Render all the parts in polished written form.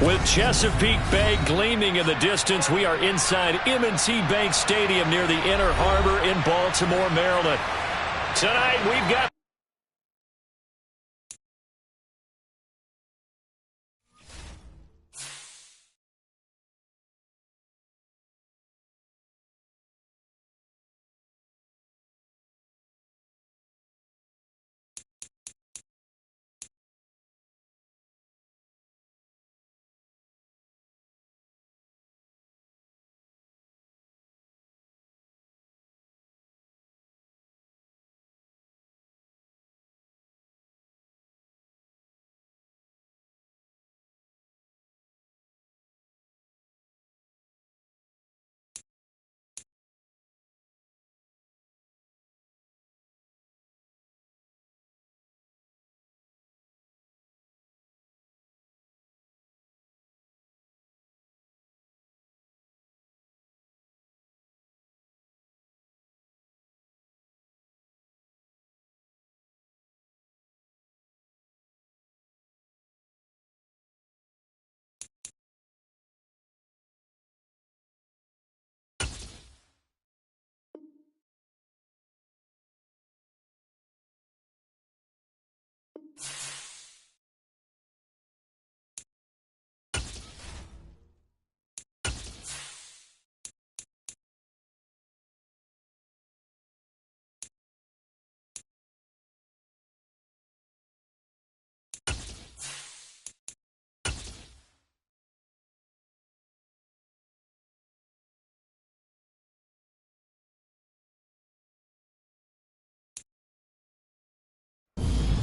With Chesapeake Bay gleaming in the distance, we are inside M&T Bank Stadium near the Inner Harbor in Baltimore, Maryland. Tonight, we've got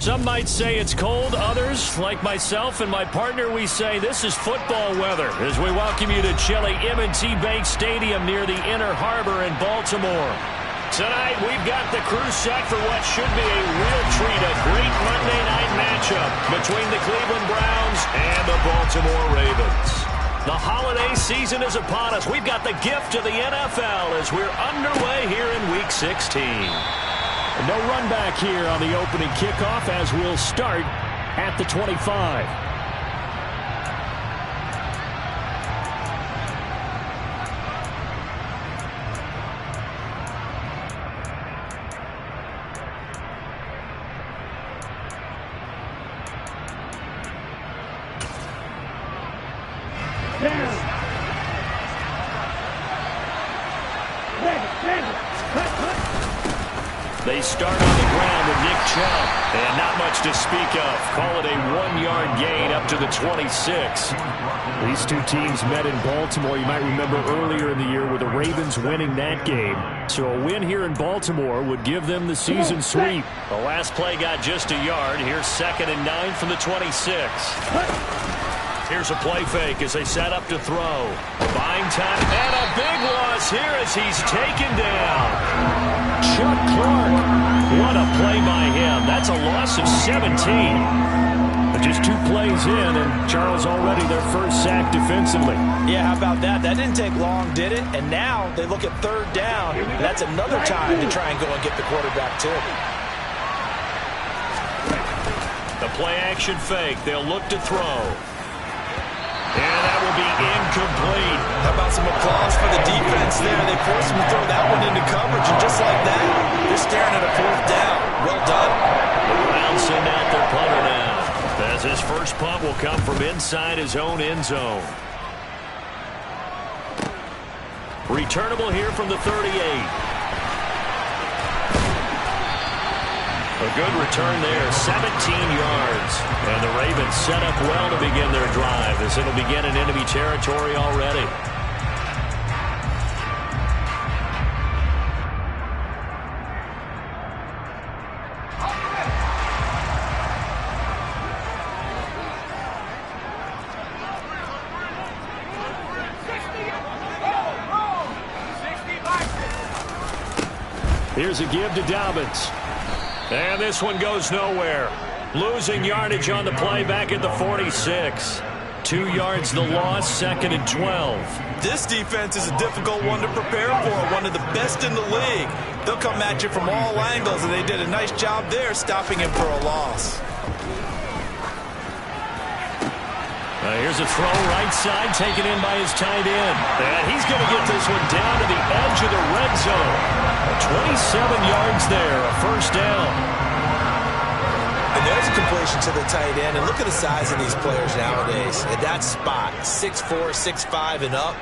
Some might say it's cold. Others, like myself and my partner, we say this is football weather as we welcome you to chilly M&T Bank Stadium near the Inner Harbor in Baltimore. Tonight, we've got the crew set for what should be a real treat, a great Monday night matchup between the Cleveland Browns and the Baltimore Ravens. The holiday season is upon us. We've got the gift of the NFL as we're underway here in Week 16. No run back here on the opening kickoff as we'll start at the 25. They start on the ground with Nick Chubb, and not much to speak of. Call it a 1-yard gain up to the 26. These two teams met in Baltimore. You might remember earlier in the year with the Ravens winning that game. So a win here in Baltimore would give them the season sweep. The last play got just a yard. Here's 2nd and 9 from the 26. Here's a play fake as they set up to throw. Buying time, and a big loss here as he's taken down. Chuck Clark, what a play by him. That's a loss of 17. But just 2 plays in, and Charles already their first sack defensively. Yeah, how about that? That didn't take long, did it? And now they look at 3rd down. And that's another time to try and go and get the quarterback too. The play action fake. They'll look to throw. And that will be incomplete. How about some applause for the defense there? They forced him to throw that one into coverage, and just like that, they're staring at a 4th down. Well done. The Browns send out their punter now, as his first punt will come from inside his own end zone. Returnable here from the 38. A good return there, 17 yards. And the Ravens set up well to begin their drive as it'll begin in enemy territory already. Here's a give to Dobbins. And this one goes nowhere. Losing yardage on the play back at the 46. 2 yards the loss, 2nd and 12. This defense is a difficult one to prepare for, one of the best in the league. They'll come at you from all angles, and they did a nice job there stopping him for a loss. Here's a throw right side, taken in by his tight end. And he's going to get this one down to the edge of the red zone. 27 yards there, a first down. And there's a completion to the tight end. And look at the size of these players nowadays. At that spot, 6'4", 6'5", and up.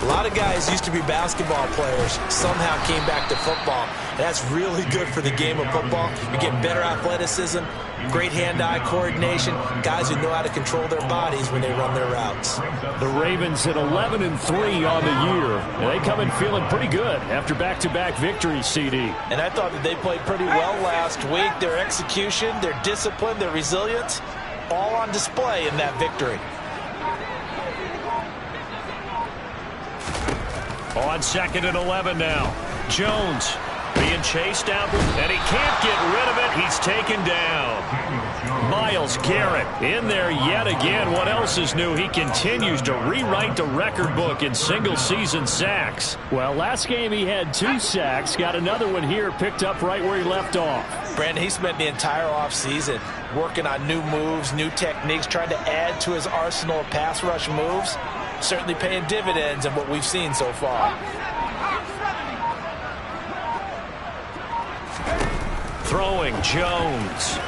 A lot of guys used to be basketball players, somehow came back to football. And that's really good for the game of football. You get better athleticism, great hand-eye coordination, guys who know how to control their bodies when they run their routes. The Ravens at 11-3 on the year. And they come in feeling pretty good after back-to-back victories, CD. And I thought that they played pretty well last week. Their execution, their discipline, their resilience, all on display in that victory. On 2nd and 11 now. Jones being chased out, and he can't get rid of it. He's taken down. Myles Garrett in there yet again. What else is new? He continues to rewrite the record book in single-season sacks. Well, last game he had 2 sacks. Got another one here, picked up right where he left off. Brandon, he spent the entire offseason working on new moves, new techniques, trying to add to his arsenal of pass rush moves. Certainly paying dividends in what we've seen so far. Throwing Jones.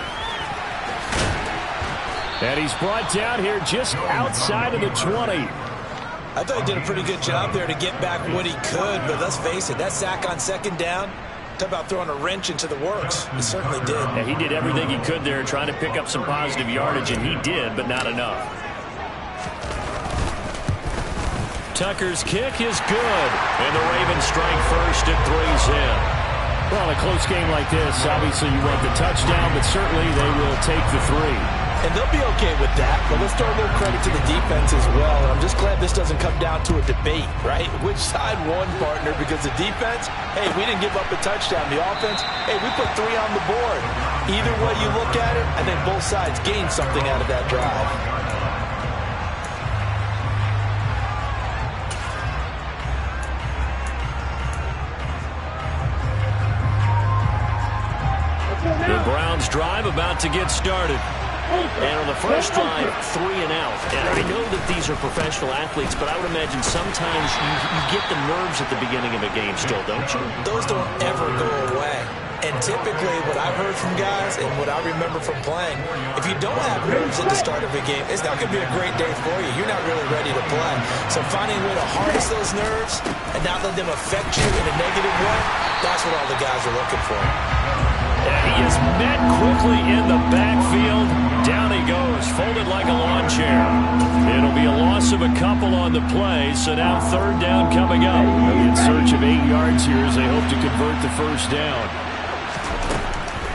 And he's brought down here just outside of the 20. I thought he did a pretty good job there to get back what he could, but let's face it, that sack on 2nd down, talk about throwing a wrench into the works. He certainly did. Yeah, he did everything he could there trying to pick up some positive yardage, and he did, but not enough. Tucker's kick is good, and the Ravens strike first at 3's in. Well, in a close game like this, obviously you want the touchdown, but certainly they will take the 3. And they'll be okay with that, but let's throw a little credit to the defense as well. And I'm just glad this doesn't come down to a debate, right? Which side won, partner? Because the defense, hey, we didn't give up a touchdown. The offense, hey, we put 3 on the board. Either way you look at it, I think both sides gained something out of that drive. The Browns drive about to get started. And on the first drive, 3 and out. And I know that these are professional athletes, but I would imagine sometimes you get the nerves at the beginning of a game still, don't you? Those don't ever go away. And typically what I've heard from guys and what I remember from playing, if you don't have nerves at the start of a game, it's not going to be a great day for you. You're not really ready to play. So finding a way to harness those nerves and not let them affect you in a negative way, that's what all the guys are looking for. And he is met quickly in the backfield. Down he goes, folded like a lawn chair. It'll be a loss of a couple on the play, so now 3rd down coming up. In search of 8 yards here as they hope to convert the first down.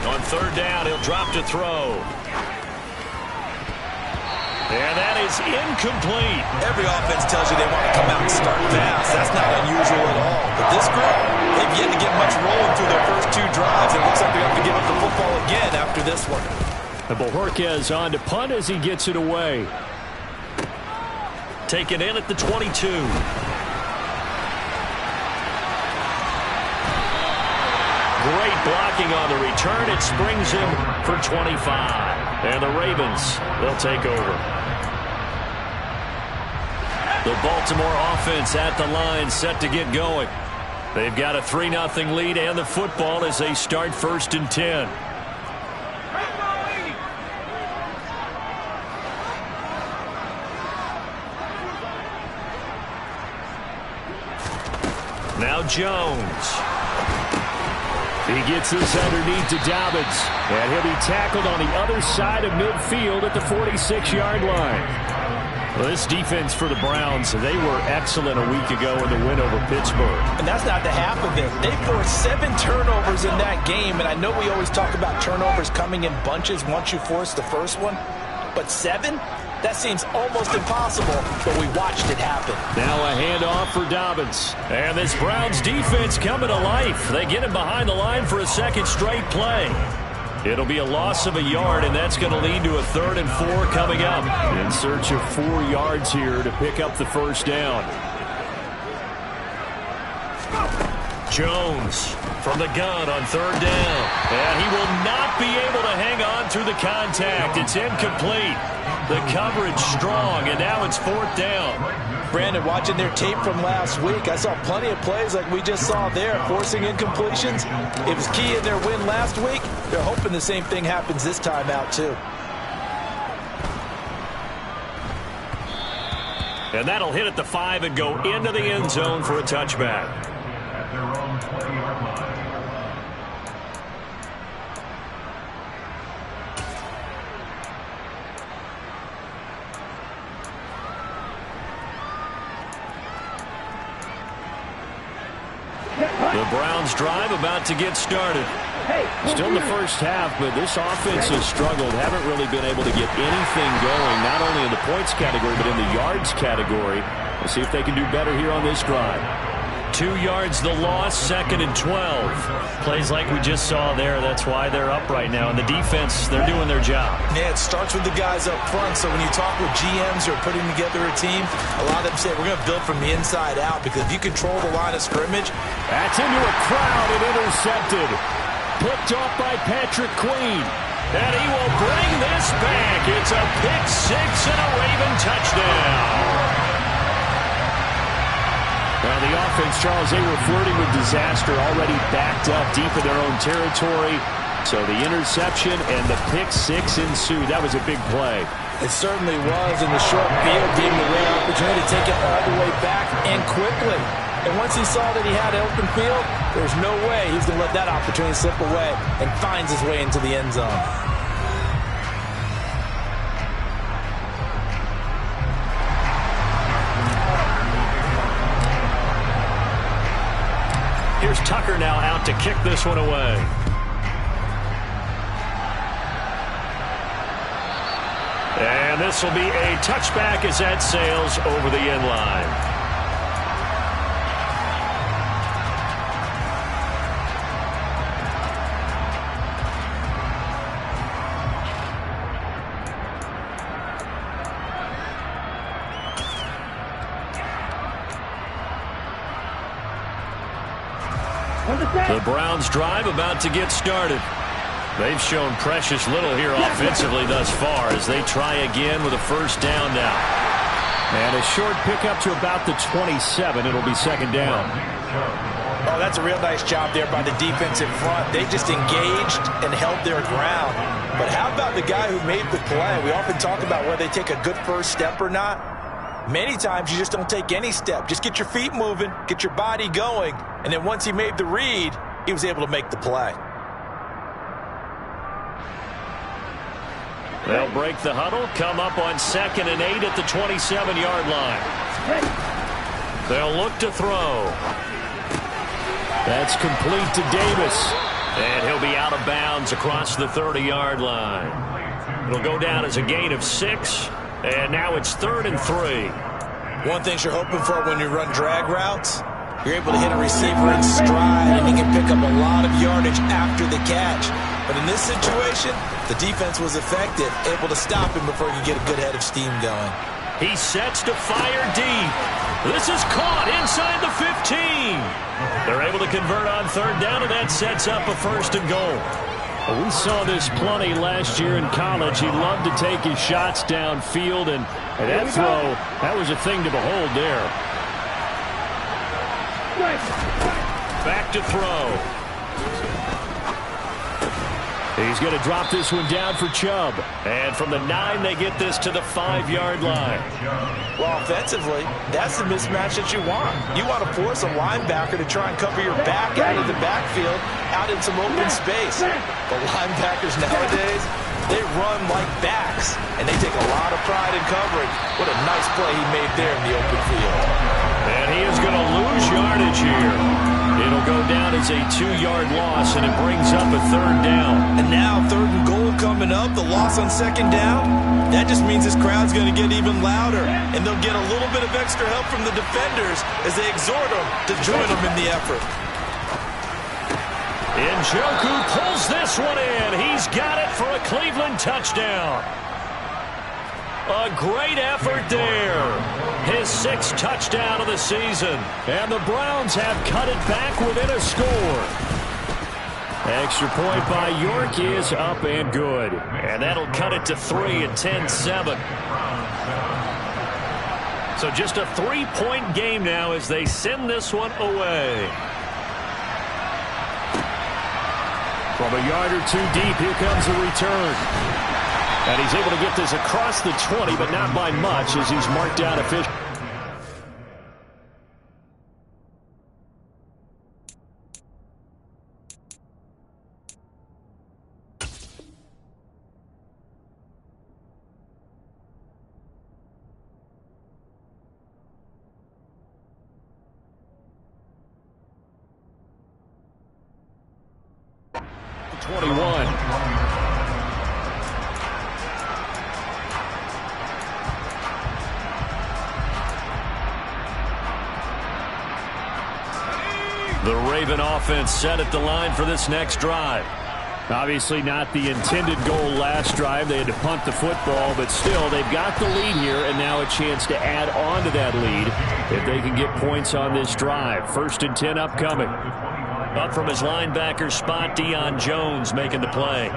On 3rd down, he'll drop to throw. And that is incomplete. Every offense tells you they want to come out and start fast. That's not unusual at all. But this group, they've yet to get much rolling through their first 2 drives. It looks like they have to give up the football again after this one. And Bojorquez on to punt as he gets it away. Taken in at the 22. Great blocking on the return. It springs him for 25. And the Ravens, they'll take over. The Baltimore offense at the line, set to get going. They've got a 3-0 lead and the football as they start 1st and 10. Now Jones. He gets this underneath to Dobbins. And he'll be tackled on the other side of midfield at the 46-yard line. Well, this defense for the Browns, they were excellent a week ago in the win over Pittsburgh. And that's not the half of it. They forced 7 turnovers in that game. And I know we always talk about turnovers coming in bunches once you force the first one. But 7? That seems almost impossible, but we watched it happen. Now a handoff for Dobbins. And this Browns defense coming to life. They get him behind the line for a 2nd straight play. It'll be a loss of a yard, and that's going to lead to a 3rd and 4 coming up. In search of 4 yards here to pick up the first down. Jones from the gun on third down. And he will not be able to hang on through the contact. It's incomplete. The coverage strong, and now it's fourth down. Brandon, watching their tape from last week, I saw plenty of plays like we just saw there, forcing incompletions. It was key in their win last week. They're hoping the same thing happens this time out, too. And that'll hit at the 5 and go into the end zone for a touchback. The Browns drive about to get started. Still in the first half, but this offense has struggled. Haven't really been able to get anything going, not only in the points category, but in the yards category. We'll see if they can do better here on this drive. 2 yards the loss, 2nd and 12. Plays like we just saw there. That's why they're up right now. And the defense, they're doing their job. Yeah, it starts with the guys up front. So when you talk with GMs who are putting together a team, a lot of them say we're going to build from the inside out, because if you control the line of scrimmage. That's into a crowd and intercepted. Picked off by Patrick Queen. And he will bring this back. It's a pick 6 and a Raven touchdown. Now the offense, Charles, they were flirting with disaster, already backed up deep in their own territory. So the interception and the pick 6 ensued. That was a big play. It certainly was, in the short field, gave him a rare opportunity to take it all the way back and quickly. And once he saw that he had an open field, there's no way he's going to let that opportunity slip away, and finds his way into the end zone. Here's Tucker now out to kick this one away. And this will be a touchback as that sails over the end line. The Browns drive about to get started. They've shown precious little here offensively thus far as they try again with a first down now. And a short pickup to about the 27. It'll be second down. Oh, that's a real nice job there by the defense in front. They just engaged and held their ground. But how about the guy who made the play? We often talk about whether they take a good first step or not. Many times you just don't take any step. Just get your feet moving, get your body going, and then once he made the read, he was able to make the play. They'll break the huddle, come up on 2nd and 8 at the 27-yard line. They'll look to throw. That's complete to Davis. And he'll be out of bounds across the 30-yard line. It'll go down as a gain of 6. And now it's 3rd and 3. One thing you're hoping for when you run drag routes, you're able to hit a receiver in stride, and he can pick up a lot of yardage after the catch. But in this situation, the defense was effective, able to stop him before he could get a good head of steam going. He sets to fire deep. This is caught inside the 15. They're able to convert on 3rd down, and that sets up a 1st and goal. We saw this plenty last year in college. He loved to take his shots downfield, and that throw, that was a thing to behold there. Back to throw. He's going to drop this one down for Chubb. And from the 9, they get this to the 5-yard line. Well, offensively, that's the mismatch that you want. You want to force a linebacker to try and cover your back out of the backfield, out in some open space. The linebackers nowadays, they run like backs, and they take a lot of pride in covering. What a nice play he made there in the open field. And he is going to lose yardage here. It'll go down as a 2-yard loss, and it brings up a 3rd down. And now 3rd and goal coming up, the loss on 2nd down. That just means this crowd's going to get even louder, and they'll get a little bit of extra help from the defenders as they exhort them to join them in the effort. Njoku pulls this one in. He's got it for a Cleveland touchdown. A great effort there. His 6th touchdown of the season. And the Browns have cut it back within a score. Extra point by York is up and good. And that'll cut it to 3 at 10-7. So just a 3-point game now as they send this one away. From a yard or two deep, here comes the return. And he's able to get this across the 20, but not by much as he's marked down officially. The Raven offense set at the line for this next drive. Obviously not the intended goal last drive. They had to punt the football, but still they've got the lead here and now a chance to add on to that lead if they can get points on this drive. 1st and 10 upcoming. Up from his linebacker spot, Deion Jones making the play.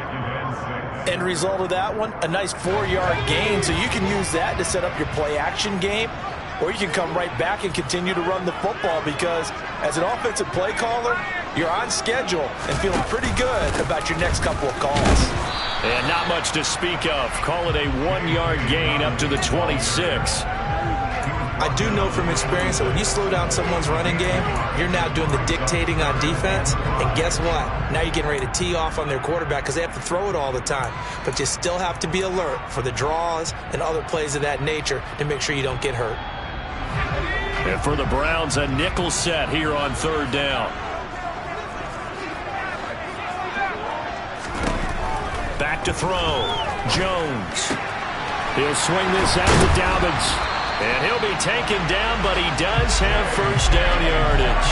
End result of that one, a nice 4-yard gain, so you can use that to set up your play-action game, or you can come right back and continue to run the football because as an offensive play caller, you're on schedule and feeling pretty good about your next couple of calls. And not much to speak of. Call it a 1-yard gain up to the 26. I do know from experience that when you slow down someone's running game, you're now doing the dictating on defense. And guess what? Now you're getting ready to tee off on their quarterback because they have to throw it all the time. But you still have to be alert for the draws and other plays of that nature to make sure you don't get hurt. And for the Browns, a nickel set here on 3rd down. Back to throw. Jones. He'll swing this out to Dobbins. And he'll be taken down, but he does have 1st down yardage.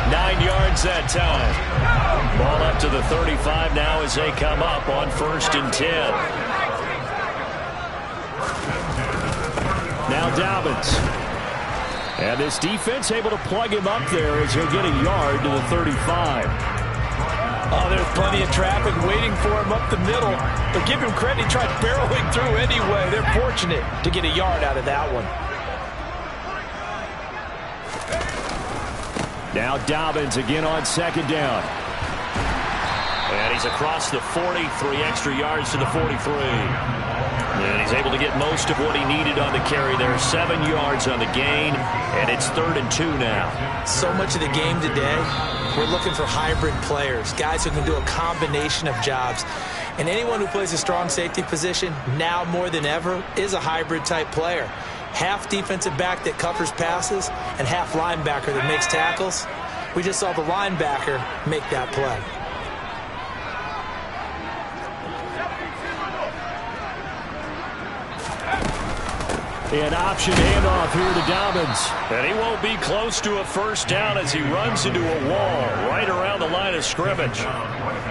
9 yards that time. Ball up to the 35 now as they come up on 1st and 10. Now Dobbins. And this defense able to plug him up there as he'll get a yard to the 35. Oh, there's plenty of traffic waiting for him up the middle. But give him credit, he tried barreling through anyway. They're fortunate to get a yard out of that one. Now Dobbins again on 2nd down. And he's across the 40, 3 extra yards to the 43. And he's able to get most of what he needed on the carry there. 7 yards on the gain, and it's 3rd and 2 now. So much of the game today, we're looking for hybrid players, guys who can do a combination of jobs. And anyone who plays a strong safety position, now more than ever, is a hybrid type player. Half defensive back that covers passes and half linebacker that makes tackles. We just saw the linebacker make that play. An option handoff here to Dobbins. And he won't be close to a 1st down as he runs into a wall right around the line of scrimmage.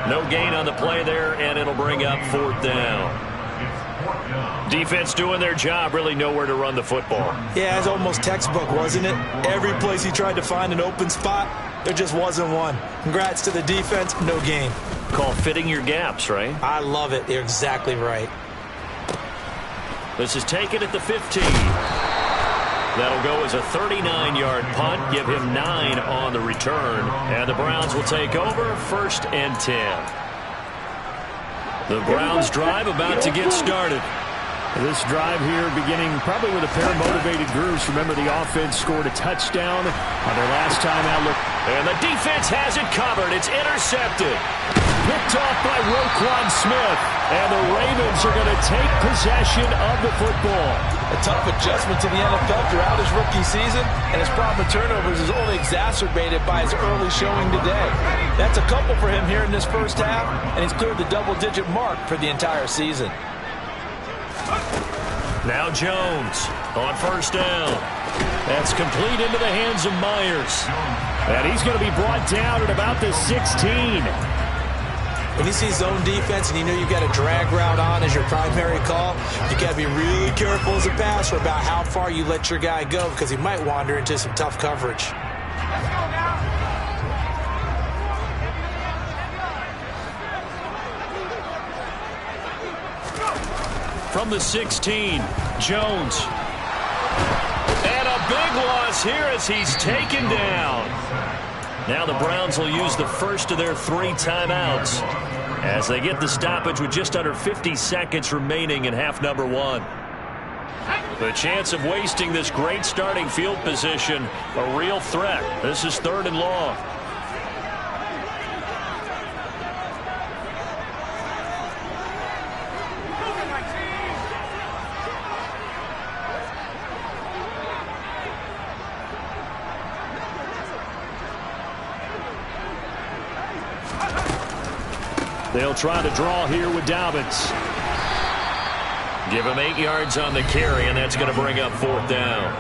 No gain on the play there, and it'll bring up 4th down. Defense doing their job, really nowhere to run the football. Yeah, it's almost textbook, wasn't it? Every place he tried to find an open spot, there just wasn't one. Congrats to the defense, no gain. Called fitting your gaps, right? I love it. You're exactly right. This is taken at the 15. That'll go as a 39-yard punt, give him 9 on the return. And the Browns will take over 1st and 10. The Browns drive about to get started. This drive here beginning probably with a pair of motivated groups. Remember, the offense scored a touchdown on their last time out. And the defense has it covered. It's intercepted. Picked off by Roquan Smith. And the Ravens are going to take possession of the football. A tough adjustment to the NFL throughout his rookie season, and his problem with turnovers is only exacerbated by his early showing today. That's a couple for him here in this 1st half, and he's cleared the double-digit mark for the entire season. Now Jones on 1st down. That's complete into the hands of Myers. And he's going to be brought down at about the 16. When you see zone defense and you know you've got a drag route on as your primary call, you got to be really careful as a passer about how far you let your guy go because he might wander into some tough coverage. from the 16. Jones. And a big loss here as he's taken down. Now the Browns will use the first of their 3 timeouts as they get the stoppage with just under 50 seconds remaining in half number 1. The chance of wasting this great starting field position, a real threat. This is 3rd and long. They'll try to draw here with Dobbins. Give him 8 yards on the carry, and that's going to bring up 4th down.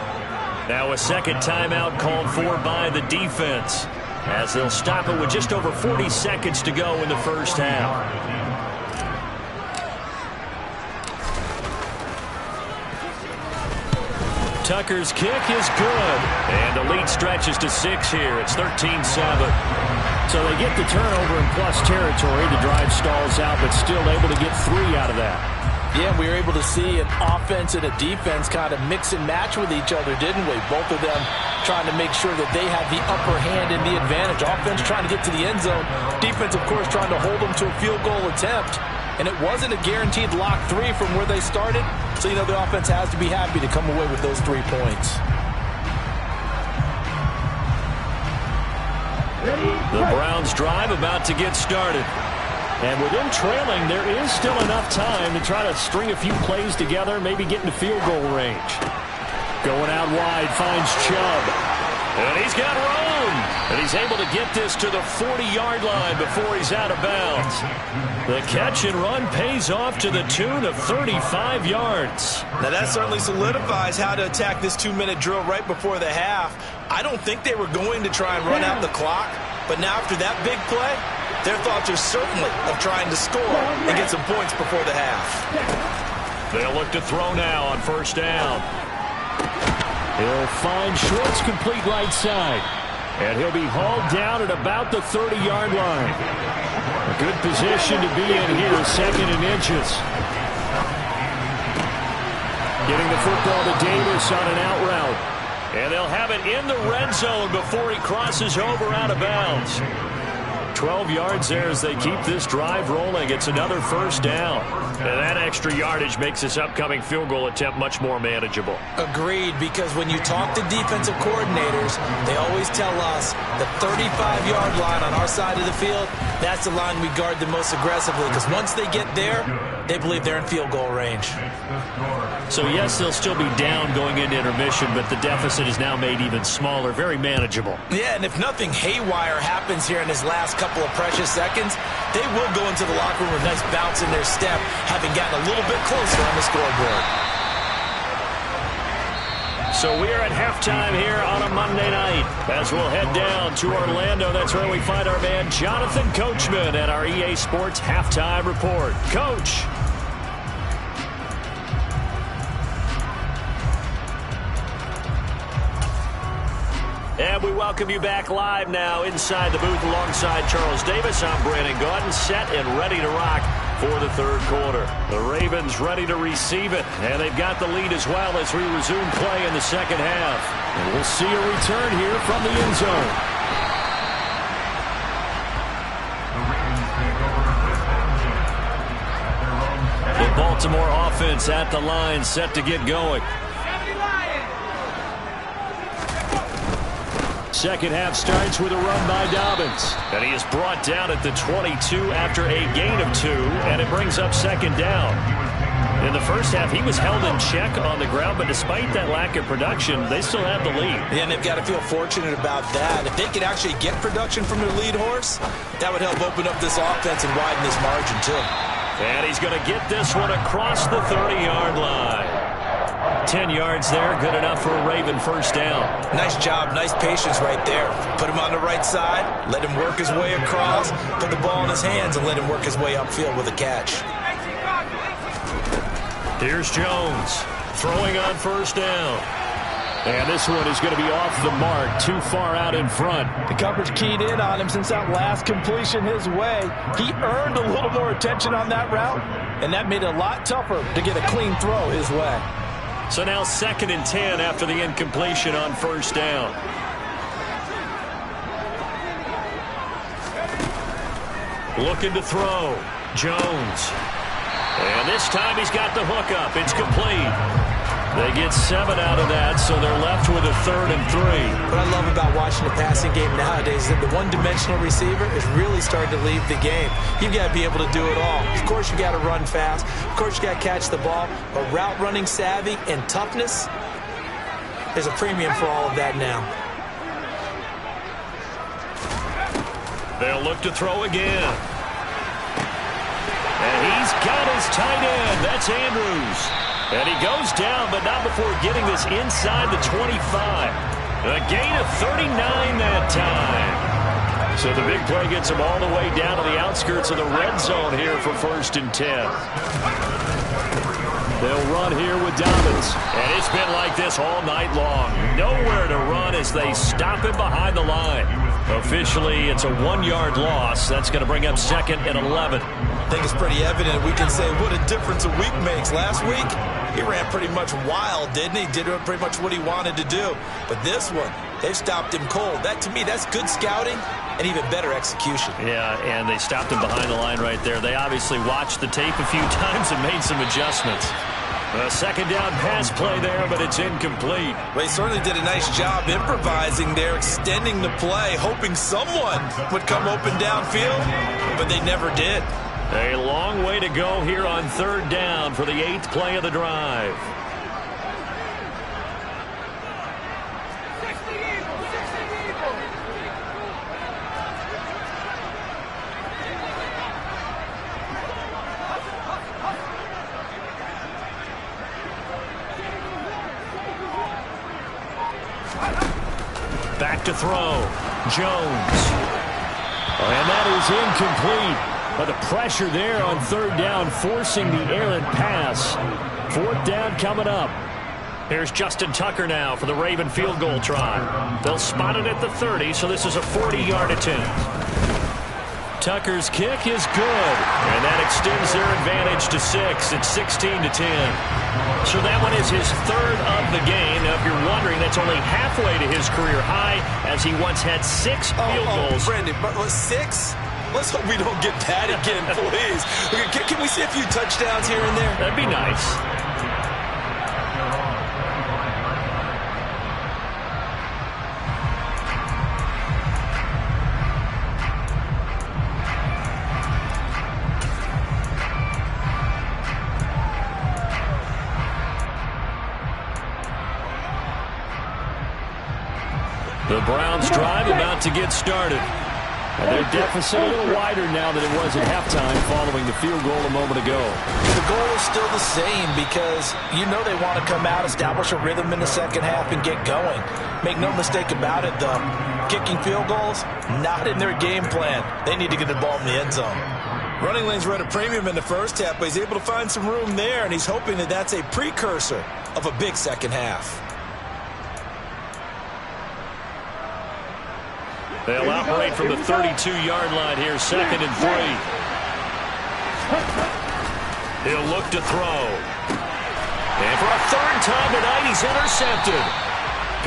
Now a second timeout called for by the defense as they'll stop it with just over 40 seconds to go in the first half. Tucker's kick is good, and the lead stretches to 6 here. It's 13-7. So they get the turnover in plus territory. The drive stalls out, but still able to get 3 out of that. Yeah, we were able to see an offense and a defense kind of mix and match with each other, didn't we? Both of them trying to make sure that they have the upper hand and the advantage. Offense trying to get to the end zone. Defense, of course, trying to hold them to a field goal attempt. And it wasn't a guaranteed lock 3 from where they started. So, the offense has to be happy to come away with those 3 points. The Browns drive about to get started. And with them trailing, there is still enough time to try to string a few plays together, maybe get into field goal range. Going out wide, finds Chubb. And he's got room. And he's able to get this to the 40-yard line before he's out of bounds. The catch and run pays off to the tune of 35 yards. Now that certainly solidifies how to attack this 2-minute drill right before the half. I don't think they were going to try and run out the clock, but now after that big play, their thoughts are certainly of trying to score and get some points before the half. They'll look to throw now on 1st down. He'll find Schwartz complete right side. And he'll be hauled down at about the 30-yard line. A good position to be in here, 2nd and inches. Getting the football to Davis on an out route. And they'll have it in the red zone before he crosses over out of bounds. 12 yards there as they keep this drive rolling. It's another 1st down. And that extra yardage makes this upcoming field goal attempt much more manageable. Agreed, because when you talk to defensive coordinators, they always tell us the 35-yard line on our side of the field, that's the line we guard the most aggressively, because once they get there, they believe they're in field goal range. So, yes, they'll still be down going into intermission, but the deficit is now made even smaller, very manageable. Yeah, and if nothing haywire happens here in his last couple of precious seconds, they will go into the locker room with a nice bounce in their step, having gotten a little bit closer on the scoreboard. So we're at halftime here on a Monday night as we'll head down to Orlando. That's where we find our man Jonathan Coachman at our EA Sports Halftime Report. Coach. And we welcome you back live now inside the booth alongside Charles Davis. I'm Brandon Gaudin, set and ready to rock for the 3rd quarter. The Ravens ready to receive it, and they've got the lead as well as we resume play in the 2nd half. And we'll see a return here from the end zone. The Baltimore offense at the line, set to get going. 2nd half starts with a run by Dobbins. And he is brought down at the 22 after a gain of 2, and it brings up 2nd down. In the first half, he was held in check on the ground, but despite that lack of production, they still have the lead. Yeah, and they've got to feel fortunate about that. If they could actually get production from their lead horse, that would help open up this offense and widen this margin, too. And he's going to get this one across the 30-yard line. 10 yards there, good enough for a Raven 1st down. Nice job, nice patience right there. Put him on the right side, let him work his way across, put the ball in his hands, and let him work his way upfield with a catch. Here's Jones, throwing on 1st down. And this one is going to be off the mark, too far out in front. The coverage keyed in on him since that last completion his way. He earned a little more attention on that route, and that made it a lot tougher to get a clean throw his way. So now 2nd and 10 after the incompletion on 1st down. Looking to throw. Jones. And this time he's got the hook up. It's complete. They get 7 out of that, so they're left with a 3rd and 3. What I love about watching the passing game nowadays is that the one-dimensional receiver is really starting to leave the game. You've got to be able to do it all. Of course, you got to run fast. Of course, you got to catch the ball. But route running savvy and toughness, there's a premium for all of that now. They'll look to throw again. And he's got his tight end. That's Andrews. And he goes down, but not before getting this inside the 25. A gain of 39 that time. So the big play gets him all the way down to the outskirts of the red zone here for 1st and 10. They'll run here with Dobbins. And it's been like this all night long. Nowhere to run as they stop him behind the line. Officially, it's a 1-yard loss. That's going to bring up 2nd and 11. I think it's pretty evident. We can say what a difference a week makes. Last week, he ran pretty much wild, didn't he? Did pretty much what he wanted to do. But this one, they've stopped him cold. That, to me, that's good scouting and even better execution. Yeah, and they stopped him behind the line right there. They obviously watched the tape a few times and made some adjustments. A 2nd down pass play there, but it's incomplete. Well, he certainly did a nice job improvising there, extending the play, hoping someone would come open downfield, but they never did. A long way to go here on 3rd down for the 8th play of the drive. Back to throw. Jones. And that is incomplete. But the pressure there on 3rd down, forcing the errant pass. 4th down coming up. Here's Justin Tucker now for the Raven field goal try. They'll spot it at the 30, so this is a 40-yard attempt. Tucker's kick is good, and that extends their advantage to 6. It's 16-10. So that one is his 3rd of the game. Now, if you're wondering, that's only halfway to his career high, as he once had 6 field goals. Brandon, but 6? Let's hope we don't get that again, please. Can we see a few touchdowns here and there? That'd be nice. The Browns drive about to get started. And their deficit a little wider now than it was at halftime following the field goal a moment ago. The goal is still the same because you know they want to come out, establish a rhythm in the 2nd half, and get going. Make no mistake about it, though. Kicking field goals, not in their game plan. They need to get the ball in the end zone. Running lanes were at a premium in the 1st half, but he's able to find some room there, and he's hoping that that's a precursor of a big 2nd half. They'll operate from the 32-yard line here, 2nd and 3. He'll look to throw. And for a 3rd time tonight, he's intercepted.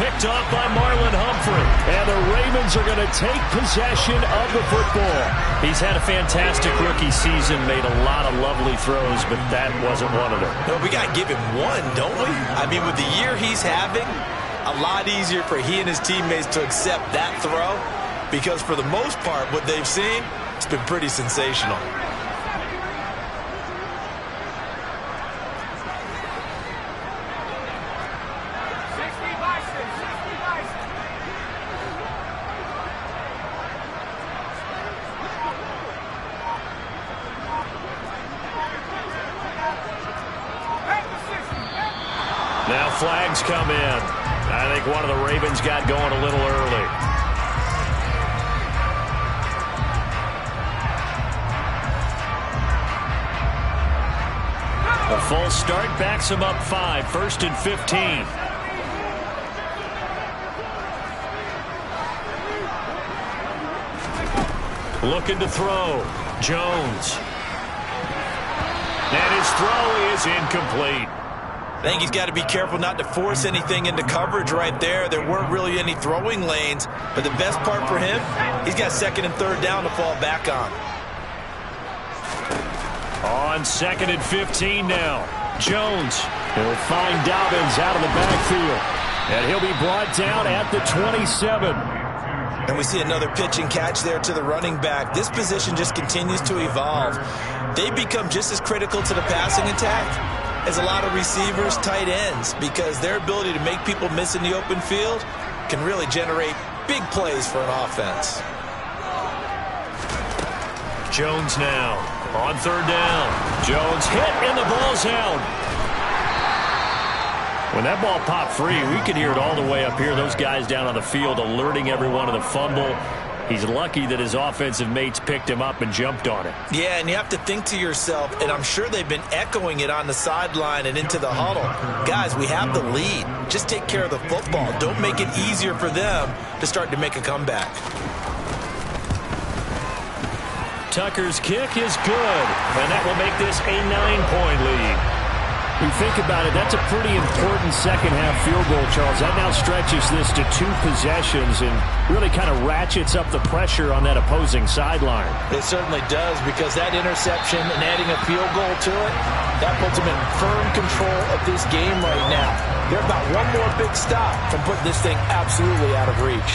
Picked off by Marlon Humphrey. And the Ravens are going to take possession of the football. He's had a fantastic rookie season, made a lot of lovely throws, but that wasn't one of them. No, we got to give him one, don't we? I mean, with the year he's having, a lot easier for he and his teammates to accept that throw. Because for the most part, what they've seen, it's been pretty sensational. Now flags come in. I think one of the Ravens got going a little early. A full start backs him up 5, 1st and 15. Looking to throw. Jones. And his throw is incomplete. I think he's got to be careful not to force anything into coverage right there. There weren't really any throwing lanes, but the best part for him, he's got second and third down to fall back on. On 2nd and 15 now. Jones. He'll find Dobbins out of the backfield. And he'll be brought down at the 27. And we see another pitch and catch there to the running back. This position just continues to evolve. They become just as critical to the passing attack as a lot of receivers, tight ends, because their ability to make people miss in the open field can really generate big plays for an offense. Jones now on 3rd down. Jones hit and the ball's out. When that ball popped free, we could hear it all the way up here. Those guys down on the field alerting everyone of the fumble. He's lucky that his offensive mates picked him up and jumped on it. Yeah, and you have to think to yourself, and I'm sure they've been echoing it on the sideline and into the huddle. Guys, we have the lead. Just take care of the football. Don't make it easier for them to start to make a comeback. Tucker's kick is good, and that will make this a 9-point lead. You think about it, that's a pretty important second-half field goal, Charles. That now stretches this to 2 possessions and really kind of ratchets up the pressure on that opposing sideline. It certainly does, because that interception and adding a field goal to it, that puts them in firm control of this game right now. They're about one more big stop from putting this thing absolutely out of reach.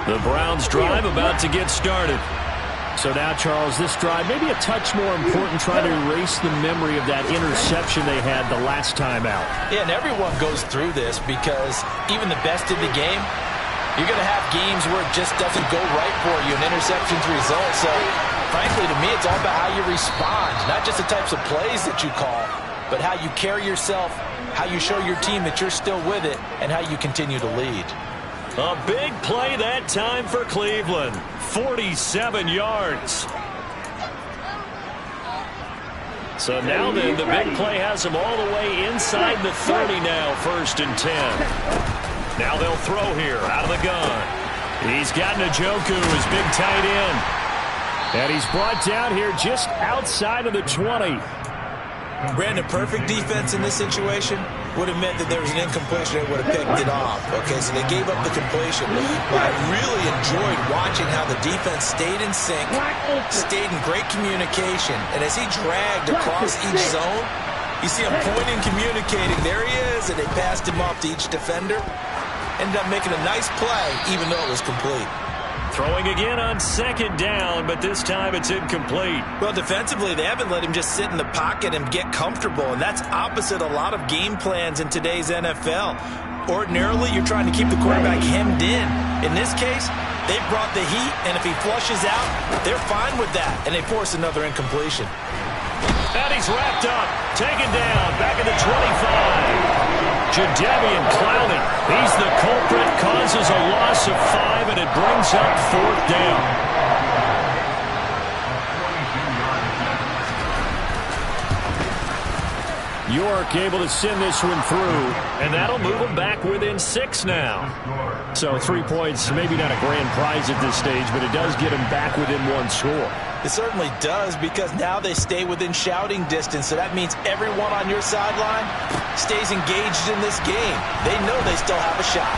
The Browns drive about to get started. So now, Charles, this drive maybe a touch more important, trying to erase the memory of that interception they had the last time out. Yeah, and everyone goes through this, because even the best in the game, you're going to have games where it just doesn't go right for you, and interceptions result. So, frankly, to me, it's all about how you respond, not just the types of plays that you call, but how you carry yourself, how you show your team that you're still with it, and how you continue to lead. A big play that time for Cleveland. 47 yards. So now then, the big play has them all the way inside the 30 now, 1st and 10. Now they'll throw here out of the gun. He's got Njoku, his big tight end. And he's brought down here just outside of the 20. Brandon, perfect defense in this situation would have meant that there was an incompletion that would have picked it off. Okay, so they gave up the completion. But I really enjoyed watching how the defense stayed in sync, stayed in great communication. And as he dragged across each zone, you see him pointing, communicating. There he is, and they passed him off to each defender. Ended up making a nice play, even though it was complete. Throwing again on 2nd down, but this time it's incomplete. Well, defensively, they haven't let him just sit in the pocket and get comfortable, and that's opposite a lot of game plans in today's NFL. Ordinarily, you're trying to keep the quarterback hemmed in. In this case, they brought the heat, and if he flushes out, they're fine with that, and they force another incompletion. And he's wrapped up, taken down, back at the 25. Jadeveon Clowney, he's the culprit, causes a loss of 5, and it brings up 4th down. York able to send this one through, and that'll move them back within 6 now. So 3 points, maybe not a grand prize at this stage, but it does get them back within 1 score. It certainly does, because now they stay within shouting distance, so that means everyone on your sideline stays engaged in this game. They know they still have a shot.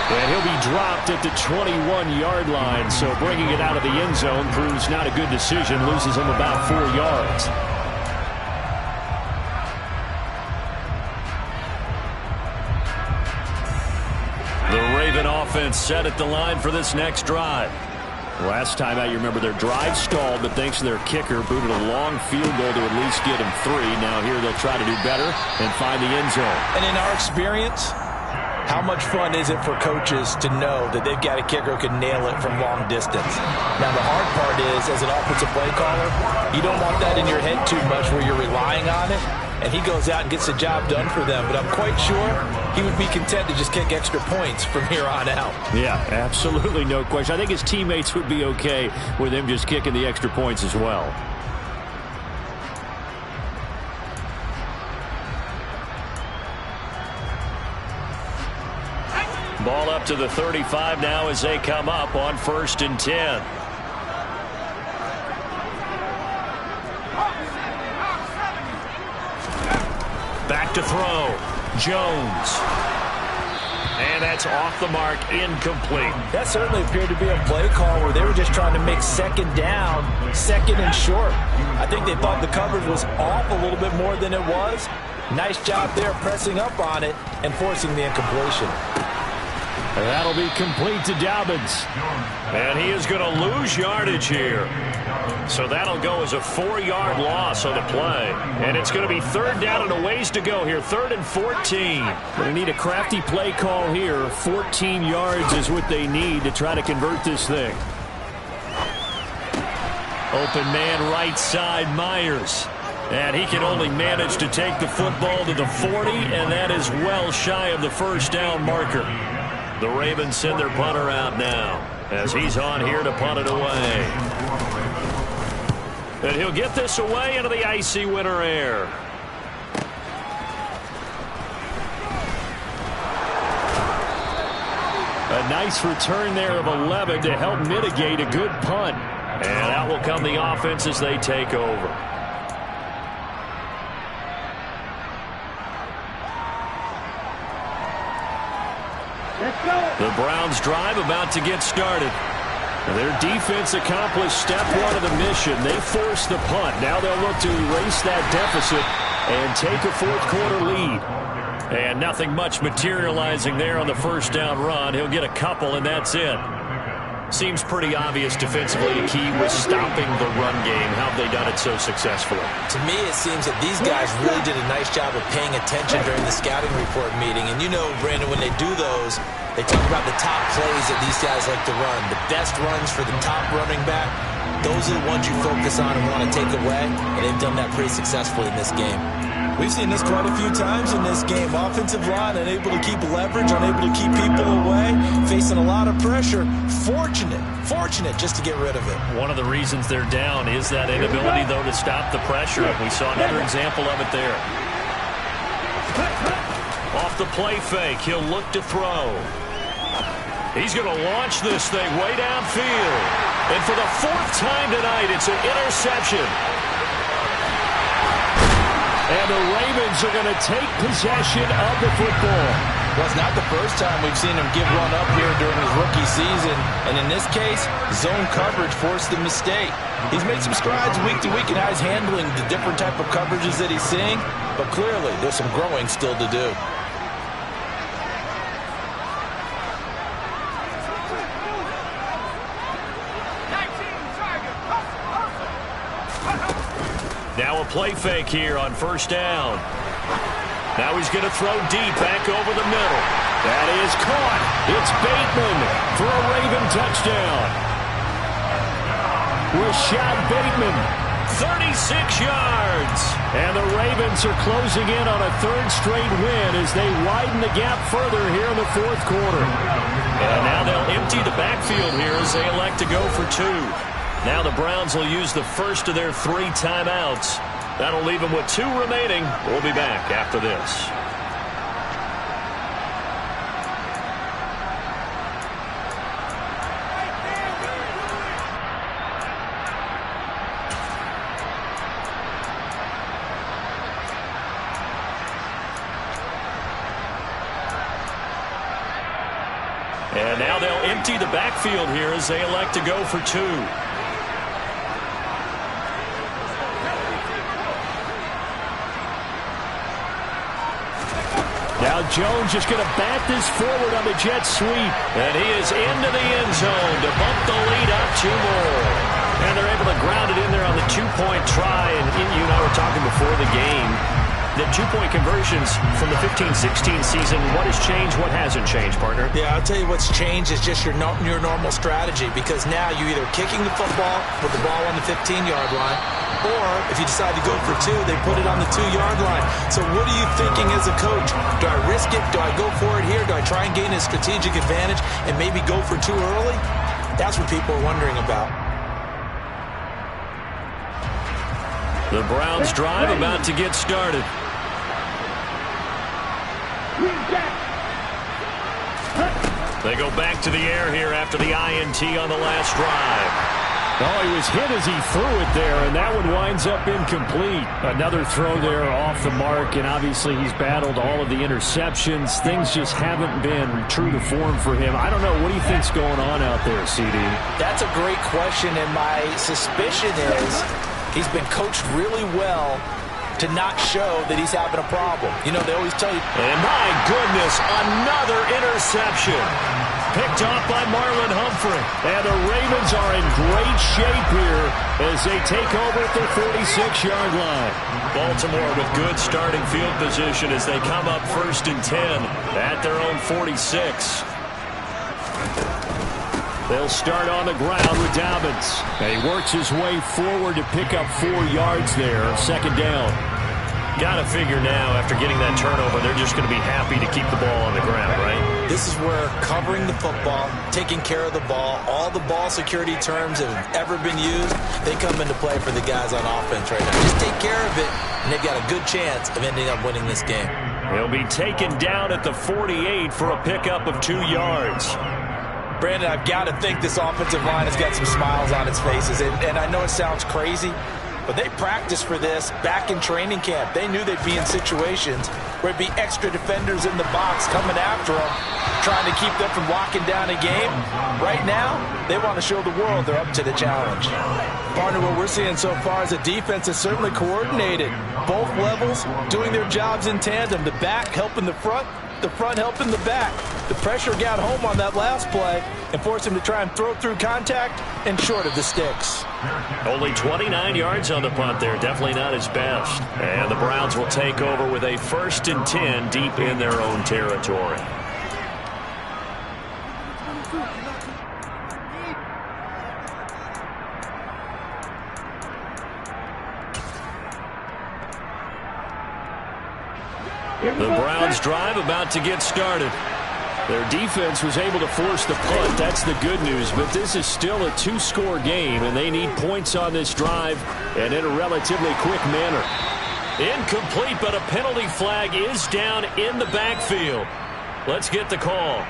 And he'll be dropped at the 21-yard line, so bringing it out of the end zone proves not a good decision, loses him about 4 yards. The Raven offense set at the line for this next drive. Last time out, you remember their drive stalled, but thanks to their kicker, booted a long field goal to at least get them 3. Now here they'll try to do better and find the end zone. And in our experience, how much fun is it for coaches to know that they've got a kicker who can nail it from long distance? Now the hard part is, as an offensive play caller, you don't want that in your head too much where you're relying on it. and he goes out and gets the job done for them. But I'm quite sure he would be content to just kick extra points from here on out. Yeah, absolutely no question. I think his teammates would be okay with him just kicking the extra points as well. Ball up to the 35 now as they come up on 1st and 10. Back to throw. Jones. And that's off the mark, incomplete. That certainly appeared to be a play call where they were just trying to make second down, second and short. I think they thought the coverage was off a little bit more than it was. Nice job there pressing up on it and forcing the incompletion. And that'll be complete to Dobbins. And he is going to lose yardage here. So that'll go as a 4-yard loss on the play. And it's going to be 3rd down and a ways to go here. 3rd and 14. They need a crafty play call here. 14 yards is what they need to try to convert this thing. Open man right side, Myers. And he can only manage to take the football to the 40, and that is well shy of the 1st down marker. The Ravens send their punter out now as he's on here to punt it away. And he'll get this away into the icy winter air. A nice return there of 11 to help mitigate a good punt. And out will come the offense as they take over. The Browns drive about to get started. Their defense accomplished step 1 of the mission. They forced the punt. Now they'll look to erase that deficit and take a 4th quarter lead. And nothing much materializing there on the 1st down run. He'll get a couple, and that's it. Seems pretty obvious defensively the key was stopping the run game. How have they done it so successfully? To me, it seems that these guys really did a nice job of paying attention during the scouting report meeting. And you know, Brandon, when they do those, they talk about the top plays that these guys like to run. The best runs for the top running back, those are the ones you focus on and want to take away. And they've done that pretty successfully in this game. We've seen this quite a few times in this game. Offensive line unable to keep leverage, unable to keep people away, facing a lot of pressure. Fortunate just to get rid of it. One of the reasons they're down is that inability, though, to stop the pressure. We saw another example of it there. Off the play fake, he'll look to throw. He's going to launch this thing way downfield. And for the 4th time tonight, it's an interception. And the Ravens are going to take possession of the football. Well, it's not the first time we've seen him give one up here during his rookie season. And in this case, zone coverage forced the mistake. He's made some strides week to week in how he's handling the different type of coverages that he's seeing. But clearly, there's some growing still to do. Now a play fake here on 1st down. Now he's going to throw deep back over the middle. That is caught. It's Bateman for a Raven touchdown. Rashad Bateman, 36 yards. And the Ravens are closing in on a 3rd straight win as they widen the gap further here in the 4th quarter. And now they'll empty the backfield here as they elect to go for 2. Now the Browns will use the first of their 3 timeouts. That'll leave them with 2 remaining. We'll be back after this. And now they'll empty the backfield here as they elect to go for 2. Now Jones just going to bat this forward on the jet sweep. And he is into the end zone to bump the lead up 2 more. And they're able to ground it in there on the 2-point try. And you and I were talking before the game. The two-point conversions from the 15-16 season, what has changed, what hasn't changed, partner? Yeah, I'll tell you what's changed is just your normal strategy, because now you're either kicking the football with the ball on the 15-yard line, or if you decide to go for two, they put it on the 2-yard line. So what are you thinking as a coach? Do I risk it? Do I go for it here? Do I try and gain a strategic advantage and maybe go for two early? That's what people are wondering about. The Browns drive about to get started. They go back to the air here after the INT on the last drive. Oh, he was hit as he threw it there, and that one winds up incomplete. Another throw there off the mark, and obviously he's battled all of the interceptions. Things just haven't been true to form for him. I don't know. What do you think's going on out there, CD? That's a great question, and my suspicion is he's been coached really well to not show that he's having a problem. You know, they always tell you. And my goodness, another interception. Picked off by Marlon Humphrey. And the Ravens are in great shape here as they take over at their 46-yard line. Baltimore with good starting field position as they come up 1st and 10 at their own 46. They'll start on the ground with Dobbins. And he works his way forward to pick up 4 yards there. 2nd down. Got to figure now, after getting that turnover, they're just going to be happy to keep the ball on the ground, right? This is where covering the football, taking care of the ball, all the ball security terms that have ever been used, they come into play for the guys on offense right now. Just take care of it, and they've got a good chance of ending up winning this game. He'll be taken down at the 48 for a pickup of 2 yards. Brandon, I've got to think this offensive line has got some smiles on its faces, and I know it sounds crazy, but they practiced for this back in training camp. They knew they'd be in situations where it'd be extra defenders in the box coming after them, trying to keep them from locking down a game. Right now, they want to show the world they're up to the challenge. Partner, what we're seeing so far is a defense is certainly coordinated. Both levels doing their jobs in tandem. The back helping the front helping the back. The pressure got home on that last play and forced him to try and throw through contact and short of the sticks. Only 29 yards on the punt there. Definitely not his best. And the Browns will take over with a 1st and 10 deep in their own territory. The Browns drive about to get started. Their defense was able to force the punt. That's the good news. But this is still a 2-score game, and they need points on this drive and in a relatively quick manner. Incomplete, but a penalty flag is down in the backfield. Let's get the call.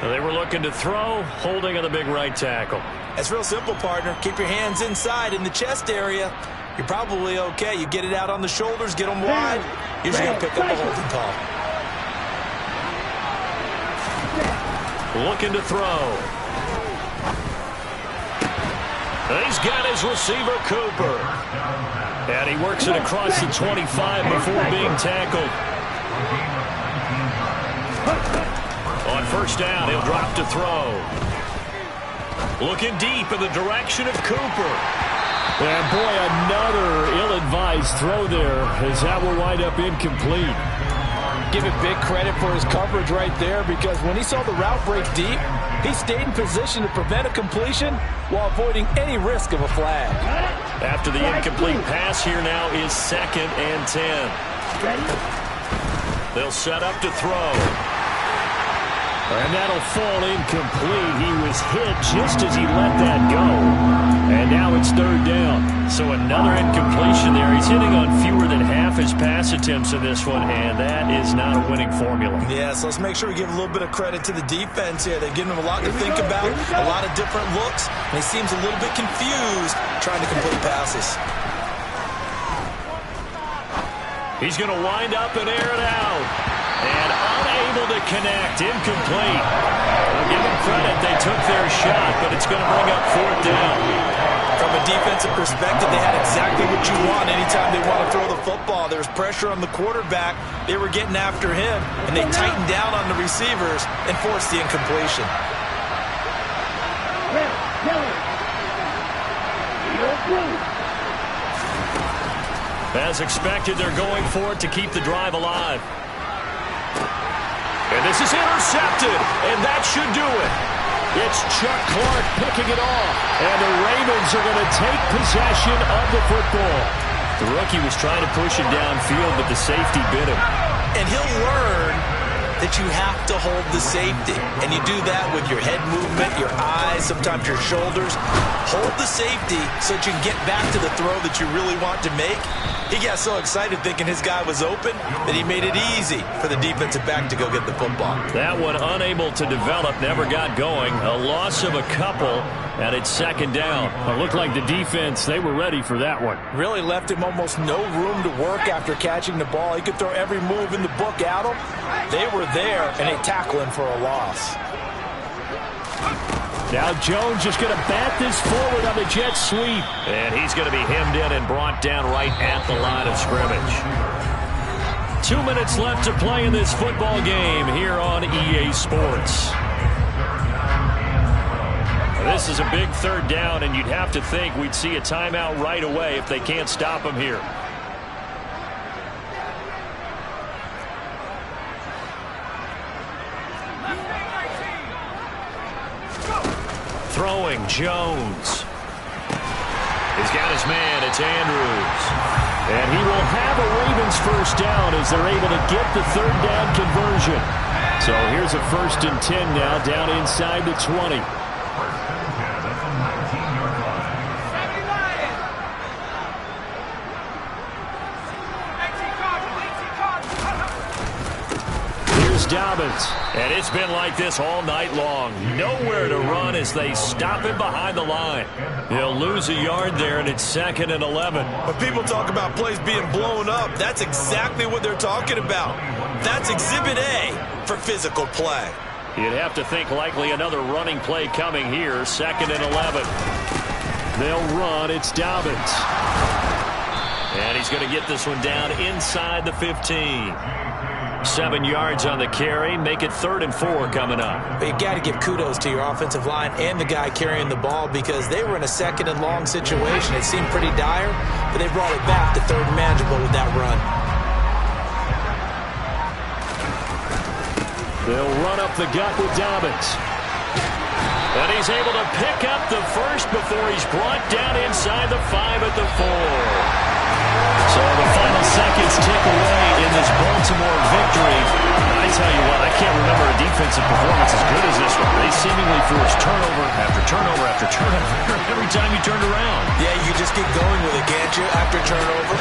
They were looking to throw, holding on the big right tackle. It's real simple, partner. Keep your hands inside in the chest area. You're probably okay. You get it out on the shoulders, get them wide. Usually going to pick up a holding call. Looking to throw. He's got his receiver, Cooper. And he works it across the 25 before being tackled. On 1st down, he'll drop to throw. Looking deep in the direction of Cooper. And boy, another ill-advised throw there as that will wind up incomplete. Give it big credit for his coverage right there, because when he saw the route break deep, he stayed in position to prevent a completion while avoiding any risk of a flag. After the incomplete pass, here now is 2nd and 10. They'll set up to throw. And that'll fall incomplete. He was hit just as he let that go. And now it's 3rd down. So another incompletion there. He's hitting on fewer than half his pass attempts in this one, and that is not a winning formula. Yeah, so let's make sure we give a little bit of credit to the defense here. They've given him a lot to think about, a lot of different looks, and he seems a little bit confused trying to complete passes. He's going to wind up and air it out. And unable to connect. Incomplete. I'll give them credit. They took their shot, but it's going to bring up 4th down. From a defensive perspective, they had exactly what you want anytime they want to throw the football. There was pressure on the quarterback. They were getting after him, and they tightened down on the receivers and forced the incompletion. As expected, they're going for it to keep the drive alive. And this is intercepted, and that should do it. It's Chuck Clark picking it off, and the Ravens are going to take possession of the football. The rookie was trying to push it downfield, but the safety bit him. And he'll learn that you have to hold the safety. And you do that with your head movement, your eyes, sometimes your shoulders. Hold the safety so that you can get back to the throw that you really want to make. He got so excited thinking his guy was open that he made it easy for the defensive back to go get the football. That one unable to develop, never got going. A loss of a couple, and it's second down. It looked like the defense, they were ready for that one. Really left him almost no room to work after catching the ball. He could throw every move in the book at him. They were there, and they tackle him for a loss. Now Jones just going to bat this forward on the jet sweep. And he's going to be hemmed in and brought down right at the line of scrimmage. 2 minutes left to play in this football game here on EA Sports. This is a big third down, and you'd have to think we'd see a timeout right away if they can't stop him here. Throwing, Jones. He's got his man. It's Andrews. And he will have a Ravens first down as they're able to get the third down conversion. So here's a 1st and 10 now down inside the 20. Dobbins. And it's been like this all night long. Nowhere to run as they stop him behind the line. He'll lose a yard there, and it's 2nd and 11. When people talk about plays being blown up, that's exactly what they're talking about. That's Exhibit A for physical play. You'd have to think likely another running play coming here. 2nd and 11. They'll run. It's Dobbins. And he's going to get this one down inside the 15. 7 yards on the carry. Make it 3rd and 4 coming up. But you got to give kudos to your offensive line and the guy carrying the ball because they were in a 2nd and long situation. It seemed pretty dire, but they brought it back to 3rd and manageable with that run. They'll run up the gut with Dobbins. And he's able to pick up the first before he's brought down inside the 5 at the 4. So the final seconds tick away in this Baltimore victory. I tell you what, I can't remember a defensive performance as good as this one. They seemingly forced turnover after turnover after turnover every time you turned around. Yeah, you just get going with it, can't you? After turnover,